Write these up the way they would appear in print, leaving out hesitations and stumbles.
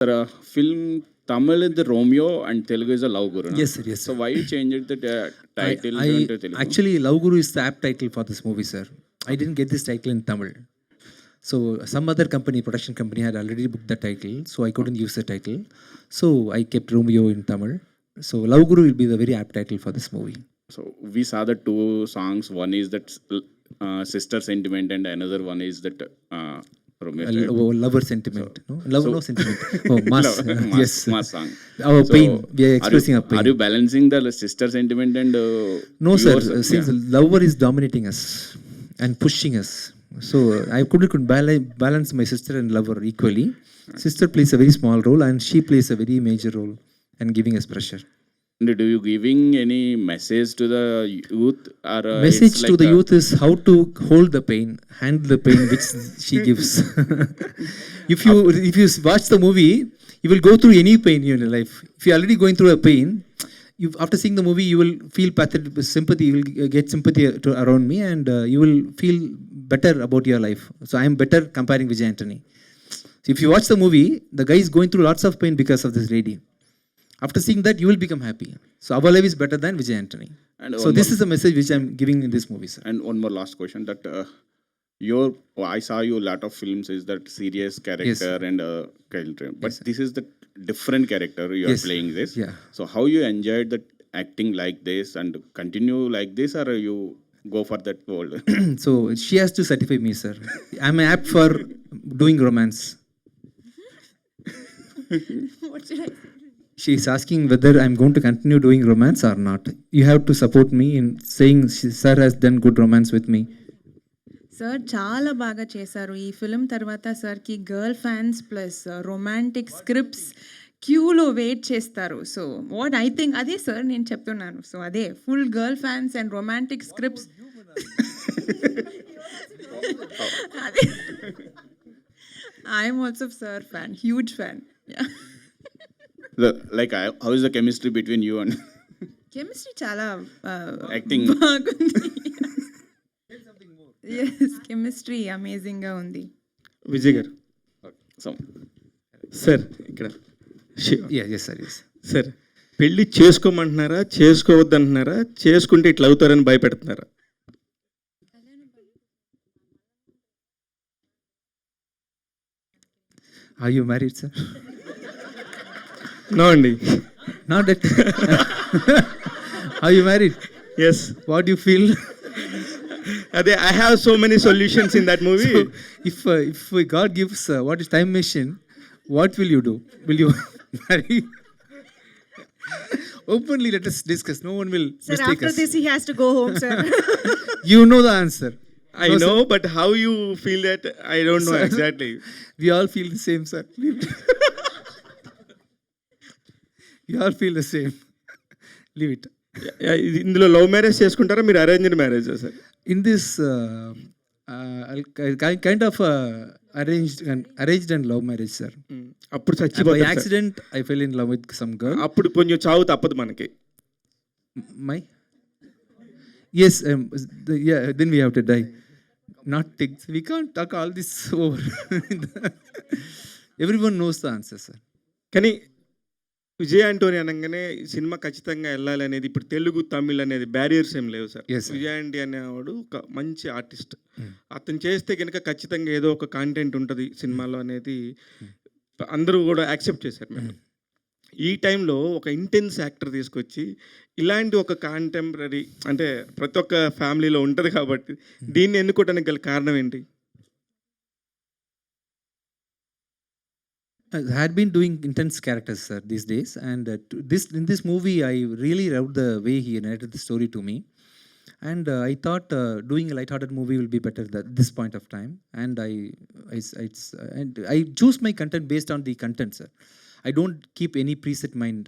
Film Tamil is the Romeo and Telugu is a Love Guru. Yes, sir. Yes, So sir. why you changed the title to Telugu? Actually, Love Guru is the apt title for this movie, sir. I didn't get this title in Tamil. So some other company, production company, had already booked the title, so I couldn't use the title. So I kept Romeo in Tamil. So Love Guru will be the very apt title for this movie. So we saw the two songs. One is that Sister Sentiment and another one is that Romeo. Lover sentiment, no? Love, no sentiment. Oh, mass. Yes. Mass song. Our So, pain. We are expressing our pain. Are you balancing the sister sentiment and No, sir. yours? Since lover is dominating us and pushing us, so I couldn't balance my sister and lover equally. Sister plays a very small role, and she plays a very major role, and giving us pressure. And do you giving any message to the youth or Message it's to like the youth is how to hold the pain, handle the pain which she gives. if you watch the movie, you will go through any pain in your life. If you're already going through a pain, after seeing the movie, you will feel sympathy. You will get sympathy around me, and you will feel better about your life. So I am better comparing Vijay Antony. So if you watch the movie, the guy is going through lots of pain because of this lady. After seeing that, you will become happy. So our life is better than Vijay Antony. And so this is the message which I'm giving in this movie, sir. And one more last question that I saw you a lot of films is that serious character and but this is the different character you are playing this. Yeah. So how you enjoyed that acting like this and continue like this, or you go for that world? So she has to certify me, sir. I'm apt for doing romance. What should I say? She is asking whether I'm going to continue doing romance or not. You have to support me in saying sir has done good romance with me. Sir చాలా బాగా చేశారు. ఈ film తర్వాత సార్కి girl fans plus romantic scripts క్యూలో wait చేస్తారు. So what I think అదే sir నేను చెప్తున్నాను. సో అదే full girl fans and romantic scripts. అదే I'm also sir fan, huge fan. How is the chemistry between you and chemistry చాలా acting? బాగుంది. Yes, chemistry అమేజింగ్గా ఉంది. విజయ్ గారు So సార్ ఇక్కడ Yes, sir. Yes. సార్ పెళ్ళి చేసుకోమంటున్నారా, చేసుకోవద్దంటున్నారా, చేసుకుంటే ఇట్లా అవుతారని భయపెడుతున్నారా? Are you married, sir? No అండి. Not that. Are you married? Yes. What do you feel? అదే I have so many solutions in that movie. So, if God gives what is time machine, what will you do? Will you marry? Openly, let us discuss. No one will Sir, mistake after us. this he has to go home, sir. You know the answer. I No, no sir. But how you feel that I don't know exactly. We all feel the same, sir. We all feel the same. Leave it. ఇందులో love marriage చేసుకుంటారా, మీరు arranged మ్యారేజా sir? In this kind of arranged and love marriage, sir. అప్పుడు By చచ్చిపోతారు sir. accident, I fell in love with some girl. అప్పుడు కొంచెం చావు తప్పదు మనకి. My yes, yeah. Then we have to die. Not things. We can't talk all this over. Everyone knows the answer, sir. కానీ విజయ్ ఆంటోనీ అనగానే cinema ఖచ్చితంగా వెళ్ళాలి అనేది ఇప్పుడు తెలుగు తమిళ్ అనేది బ్యారియర్స్ ఏం లేవు sir. Yes, sir. Vijay aunty అనేవాడు ఒక మంచి ఆర్టిస్ట్. అతను చేస్తే కనుక ఖచ్చితంగా ఏదో ఒక కాంటెంట్ ఉంటుంది సినిమాలో అనేది అందరూ కూడా యాక్సెప్ట్ చేశారు మేము. ఈ టైంలో ఒక ఇంటెన్స్ యాక్టర్ తీసుకొచ్చి ఇలాంటి ఒక కాంటెంపరీ అంటే ప్రతి ఒక్క ఫ్యామిలీలో ఉంటుంది కాబట్టి దీన్ని ఎన్నుకోవడానికి గల కారణం ఏంటి? I had been doing intense characters, sir, these days, and in this movie, I really loved the way he narrated the story to me, and I thought doing a light-hearted movie will be better at this point of time, and I choose my content based on the content, sir. I don't keep any preset mind.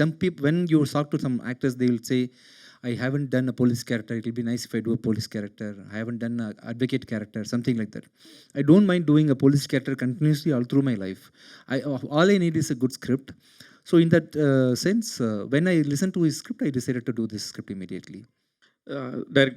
Some people, when you talk to some actors, they will say, I haven't done a police character. It will be nice if I do a police character. I haven't done an advocate character, something like that. I don't mind doing a police character continuously all through my life. All I need is a good script. So in that sense, when I listened to his script, I decided to do this script immediately. Direct